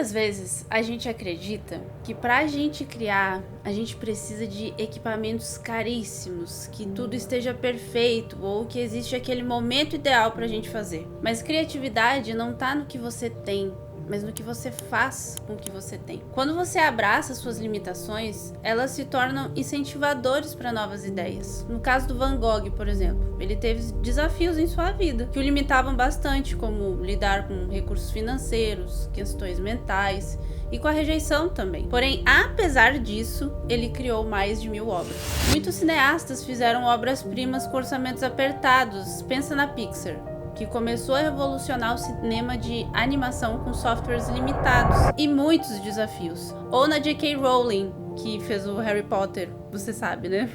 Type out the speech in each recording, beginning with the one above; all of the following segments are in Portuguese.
Muitas vezes a gente acredita que pra gente criar, a gente precisa de equipamentos caríssimos, que tudo esteja perfeito ou que existe aquele momento ideal pra gente fazer. Mas criatividade não tá no que você tem, mas no que você faz com o que você tem. Quando você abraça suas limitações, elas se tornam incentivadores para novas ideias. No caso do Van Gogh, por exemplo, ele teve desafios em sua vida que o limitavam bastante, como lidar com recursos financeiros, questões mentais e com a rejeição também. Porém, apesar disso, ele criou mais de 1000 obras. Muitos cineastas fizeram obras-primas com orçamentos apertados. Pensa na Pixar, que começou a revolucionar o cinema de animação com softwares limitados e muitos desafios. Ou na J.K. Rowling, que fez o Harry Potter, você sabe, né?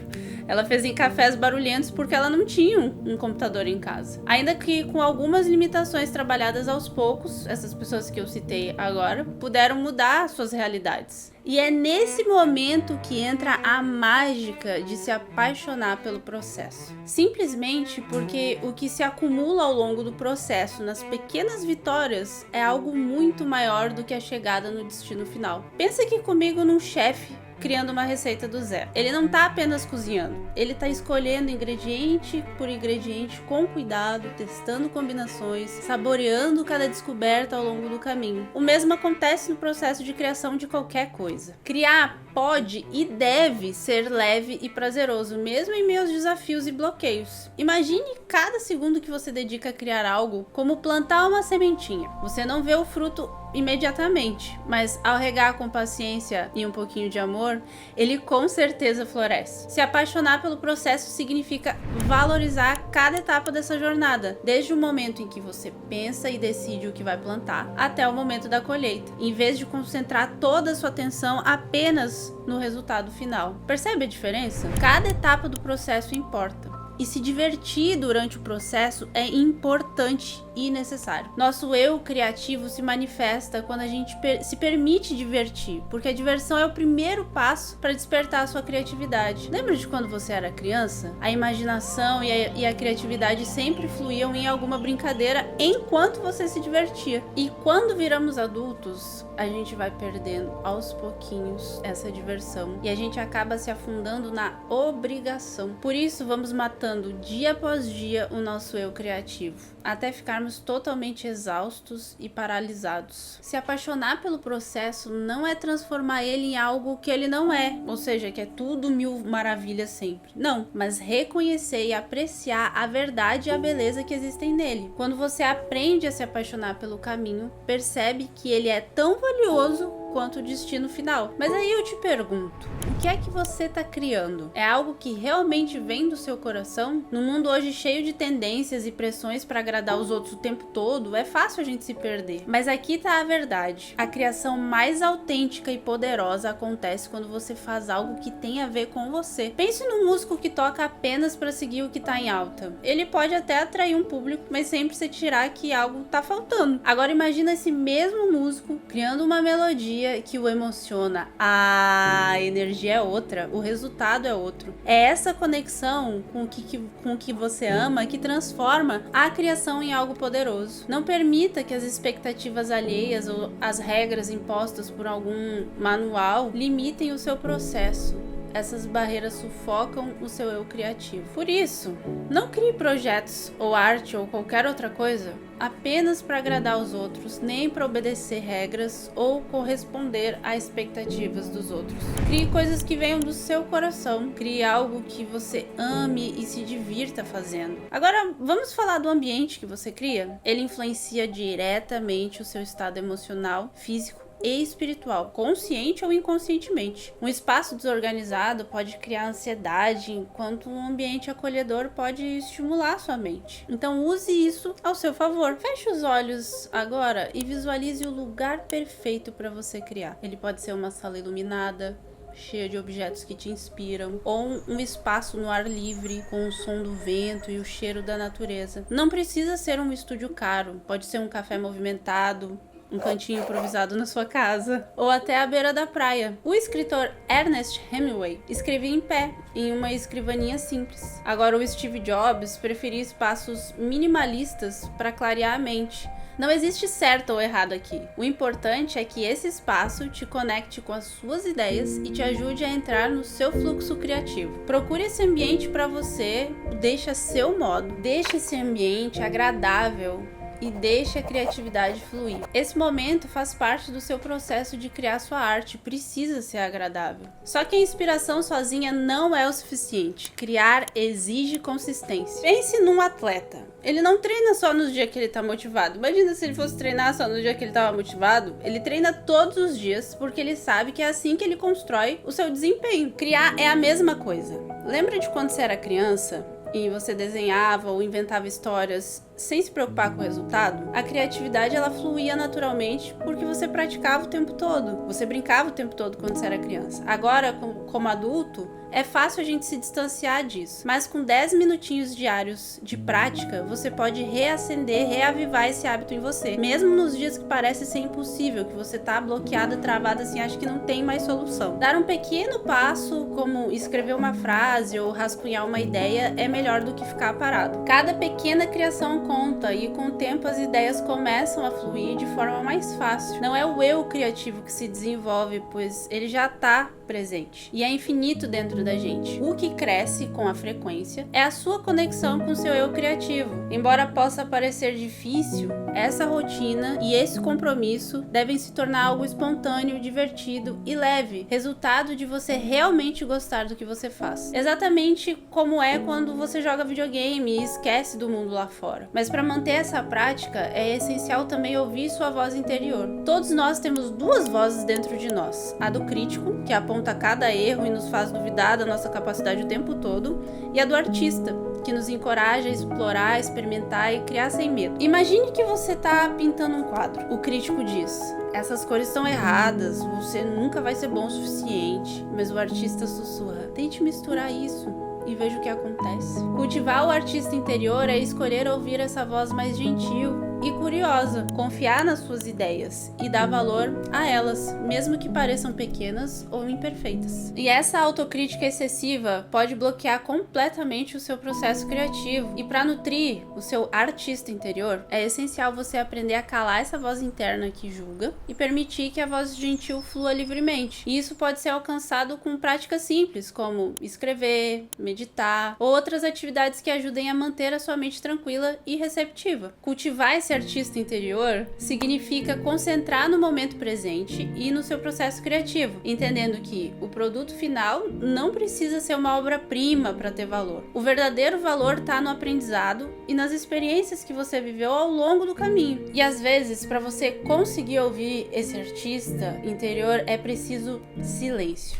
Ela fez em cafés barulhentos porque ela não tinha um computador em casa. Ainda que com algumas limitações trabalhadas aos poucos, essas pessoas que eu citei agora puderam mudar suas realidades. E é nesse momento que entra a mágica de se apaixonar pelo processo. Simplesmente porque o que se acumula ao longo do processo nas pequenas vitórias é algo muito maior do que a chegada no destino final. Pensa aqui comigo num chefe criando uma receita do zero. Ele não tá apenas cozinhando, ele tá escolhendo ingrediente por ingrediente com cuidado, testando combinações, saboreando cada descoberta ao longo do caminho. O mesmo acontece no processo de criação de qualquer coisa. Criar pode e deve ser leve e prazeroso, mesmo em meio aos desafios e bloqueios. Imagine cada segundo que você dedica a criar algo como plantar uma sementinha. Você não vê o fruto imediatamente, mas ao regar com paciência e um pouquinho de amor, ele com certeza floresce. Se apaixonar pelo processo significa valorizar cada etapa dessa jornada, desde o momento em que você pensa e decide o que vai plantar, até o momento da colheita, em vez de concentrar toda a sua atenção apenas no resultado final. Percebe a diferença? Cada etapa do processo importa. E se divertir durante o processo é importante e necessário. Nosso eu criativo se manifesta quando a gente se permite divertir, porque a diversão é o primeiro passo para despertar a sua criatividade. Lembra de quando você era criança? A imaginação e a criatividade sempre fluíam em alguma brincadeira enquanto você se divertia. E quando viramos adultos, a gente vai perdendo aos pouquinhos essa diversão e a gente acaba se afundando na obrigação. Por isso, vamos matando dia após dia o nosso eu criativo, até ficarmos totalmente exaustos e paralisados. Se apaixonar pelo processo não é transformar ele em algo que ele não é, ou seja, que é tudo mil maravilhas sempre. Não, mas reconhecer e apreciar a verdade e a beleza que existem nele. Quando você aprende a se apaixonar pelo caminho, percebe que ele é tão valioso quanto o destino final. Mas aí eu te pergunto, o que é que você está criando? É algo que realmente vem do seu coração? No mundo hoje cheio de tendências e pressões para agradar os outros o tempo todo, é fácil a gente se perder. Mas aqui está a verdade. A criação mais autêntica e poderosa acontece quando você faz algo que tem a ver com você. Pense num músico que toca apenas para seguir o que está em alta. Ele pode até atrair um público, mas sempre se tirar que algo está faltando. Agora imagina esse mesmo músico criando uma melodia que o emociona. A energia é outra, o resultado é outro. É essa conexão com o que você ama que transforma a criação em algo poderoso. Não permita que as expectativas alheias ou as regras impostas por algum manual limitem o seu processo. Essas barreiras sufocam o seu eu criativo. Por isso, não crie projetos ou arte ou qualquer outra coisa apenas para agradar os outros, nem para obedecer regras ou corresponder a expectativas dos outros. Crie coisas que venham do seu coração. Crie algo que você ame e se divirta fazendo. Agora, vamos falar do ambiente que você cria? Ele influencia diretamente o seu estado emocional, físico e espiritual, consciente ou inconscientemente. Um espaço desorganizado pode criar ansiedade, enquanto um ambiente acolhedor pode estimular sua mente. Então use isso ao seu favor. Feche os olhos agora e visualize o lugar perfeito para você criar. Ele pode ser uma sala iluminada, cheia de objetos que te inspiram, ou um espaço no ar livre, com o som do vento e o cheiro da natureza. Não precisa ser um estúdio caro, pode ser um café movimentado, um cantinho improvisado na sua casa, ou até à beira da praia. O escritor Ernest Hemingway escrevia em pé, em uma escrivaninha simples. Agora, o Steve Jobs preferia espaços minimalistas para clarear a mente, Não existe certo ou errado aqui. O importante é que esse espaço te conecte com as suas ideias e te ajude a entrar no seu fluxo criativo. Procure esse ambiente para você, deixe a seu modo, deixe esse ambiente agradável e deixe a criatividade fluir. Esse momento faz parte do seu processo de criar sua arte, precisa ser agradável. Só que a inspiração sozinha não é o suficiente. Criar exige consistência. Pense num atleta. Ele não treina só nos dias que ele tá motivado. Imagina se ele fosse treinar só no dia que ele tava motivado. Ele treina todos os dias porque ele sabe que é assim que ele constrói o seu desempenho. Criar é a mesma coisa. Lembra de quando você era criança e você desenhava ou inventava histórias sem se preocupar com o resultado? A criatividade ela fluía naturalmente porque você praticava o tempo todo. Você brincava o tempo todo quando você era criança. Agora, como adulto, é fácil a gente se distanciar disso. Mas com 10 minutinhos diários de prática, você pode reacender, reavivar esse hábito em você. Mesmo nos dias que parece ser impossível, que você tá bloqueada, travada, assim, acha que não tem mais solução. Dar um pequeno passo, como escrever uma frase ou rascunhar uma ideia, é melhor do que ficar parado. Cada pequena criação conta e com o tempo as ideias começam a fluir de forma mais fácil. Não é o eu criativo que se desenvolve, pois ele já tá presente e é infinito dentro da gente. O que cresce com a frequência é a sua conexão com o seu eu criativo. Embora possa parecer difícil, essa rotina e esse compromisso devem se tornar algo espontâneo, divertido e leve, resultado de você realmente gostar do que você faz. Exatamente como é quando você joga videogame e esquece do mundo lá fora. Mas para manter essa prática, é essencial também ouvir sua voz interior. Todos nós temos duas vozes dentro de nós. A do crítico, que aponta cada erro e nos faz duvidar da nossa capacidade o tempo todo, e a do artista, que nos encoraja a explorar, experimentar e criar sem medo. Imagine que você está pintando um quadro. O crítico diz: essas cores estão erradas, você nunca vai ser bom o suficiente. Mas o artista sussurra: tente misturar isso e veja o que acontece. Cultivar o artista interior é escolher ouvir essa voz mais gentil e curiosa, confiar nas suas ideias e dar valor a elas, mesmo que pareçam pequenas ou imperfeitas. E essa autocrítica excessiva pode bloquear completamente o seu processo criativo. E para nutrir o seu artista interior, é essencial você aprender a calar essa voz interna que julga e permitir que a voz gentil flua livremente. E isso pode ser alcançado com práticas simples, como escrever, meditar, ou outras atividades que ajudem a manter a sua mente tranquila e receptiva. Cultivar esse artista interior significa concentrar no momento presente e no seu processo criativo, entendendo que o produto final não precisa ser uma obra-prima para ter valor. O verdadeiro valor está no aprendizado e nas experiências que você viveu ao longo do caminho. E às vezes, para você conseguir ouvir esse artista interior, é preciso silêncio.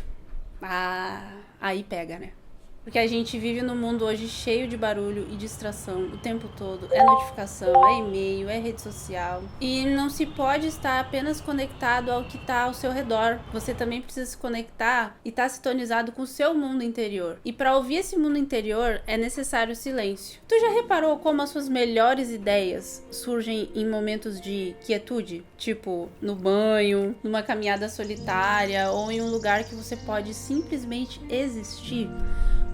Aí pega, né? Porque a gente vive num mundo hoje cheio de barulho e distração o tempo todo. É notificação, é e-mail, é rede social. E não se pode estar apenas conectado ao que está ao seu redor. Você também precisa se conectar e estar sintonizado com o seu mundo interior. E para ouvir esse mundo interior é necessário silêncio. Tu já reparou como as suas melhores ideias surgem em momentos de quietude? Tipo, no banho, numa caminhada solitária ou em um lugar que você pode simplesmente existir?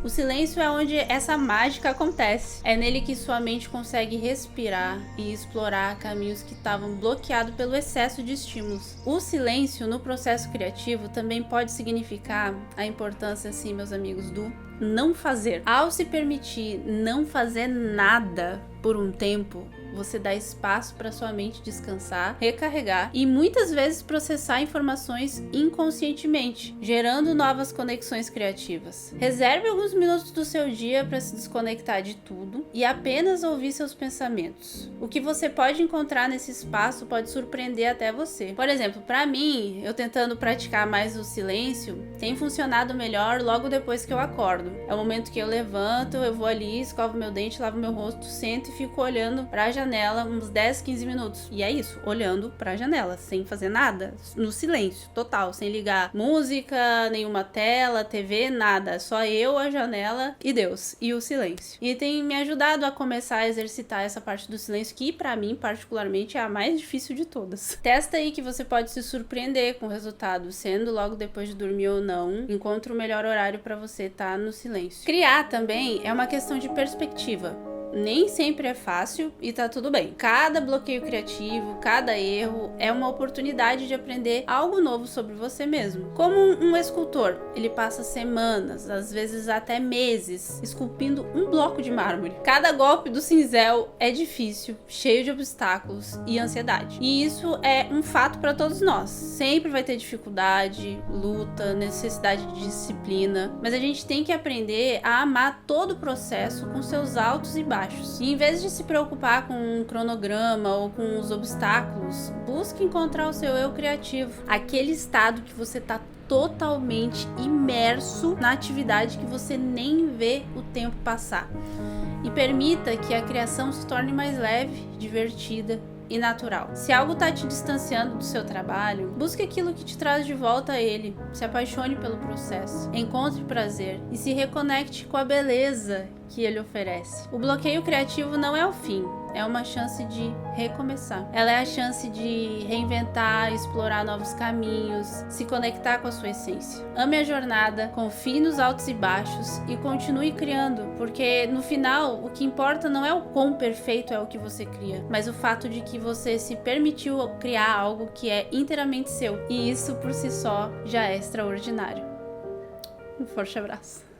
O silêncio é onde essa mágica acontece. É nele que sua mente consegue respirar e explorar caminhos que estavam bloqueados pelo excesso de estímulos. O silêncio no processo criativo também pode significar a importância, assim, meus amigos, do não fazer. Ao se permitir não fazer nada por um tempo, você dá espaço para sua mente descansar, recarregar e muitas vezes processar informações inconscientemente, gerando novas conexões criativas. Reserve alguns minutos do seu dia para se desconectar de tudo e apenas ouvir seus pensamentos. O que você pode encontrar nesse espaço pode surpreender até você. Por exemplo, para mim, eu tentando praticar mais o silêncio, tem funcionado melhor logo depois que eu acordo. É o momento que eu levanto, eu vou ali, escovo meu dente, lavo meu rosto, sento e fico olhando para a janela uns 10, 15 minutos. E é isso, olhando para a janela, sem fazer nada, no silêncio total, sem ligar música, nenhuma tela, TV, nada. Só eu, a janela e Deus, e o silêncio. E tem me ajudado a começar a exercitar essa parte do silêncio, que para mim, particularmente, é a mais difícil de todas. Testa aí que você pode se surpreender com o resultado, sendo logo depois de dormir ou não. Encontre o melhor horário para você estar no silêncio. Criar também é uma questão de perspectiva. Nem sempre é fácil e tá tudo bem. Cada bloqueio criativo, cada erro é uma oportunidade de aprender algo novo sobre você mesmo. Como um escultor, ele passa semanas, às vezes até meses, esculpindo um bloco de mármore. Cada golpe do cinzel é difícil, cheio de obstáculos e ansiedade. E isso é um fato para todos nós. Sempre vai ter dificuldade, luta, necessidade de disciplina, mas a gente tem que aprender a amar todo o processo com seus altos e baixos. E em vez de se preocupar com um cronograma ou com os obstáculos, busque encontrar o seu eu criativo, aquele estado que você tá totalmente imerso na atividade que você nem vê o tempo passar. E permita que a criação se torne mais leve, divertida e natural. Se algo está te distanciando do seu trabalho, busque aquilo que te traz de volta a ele. Se apaixone pelo processo, encontre prazer e se reconecte com a beleza que ele oferece. O bloqueio criativo não é o fim, é uma chance de recomeçar. Ela é a chance de reinventar, explorar novos caminhos, se conectar com a sua essência. Ame a jornada, confie nos altos e baixos e continue criando, porque no final o que importa não é o quão perfeito é o que você cria, mas o fato de que você se permitiu criar algo que é inteiramente seu. E isso por si só já é extraordinário. Um forte abraço.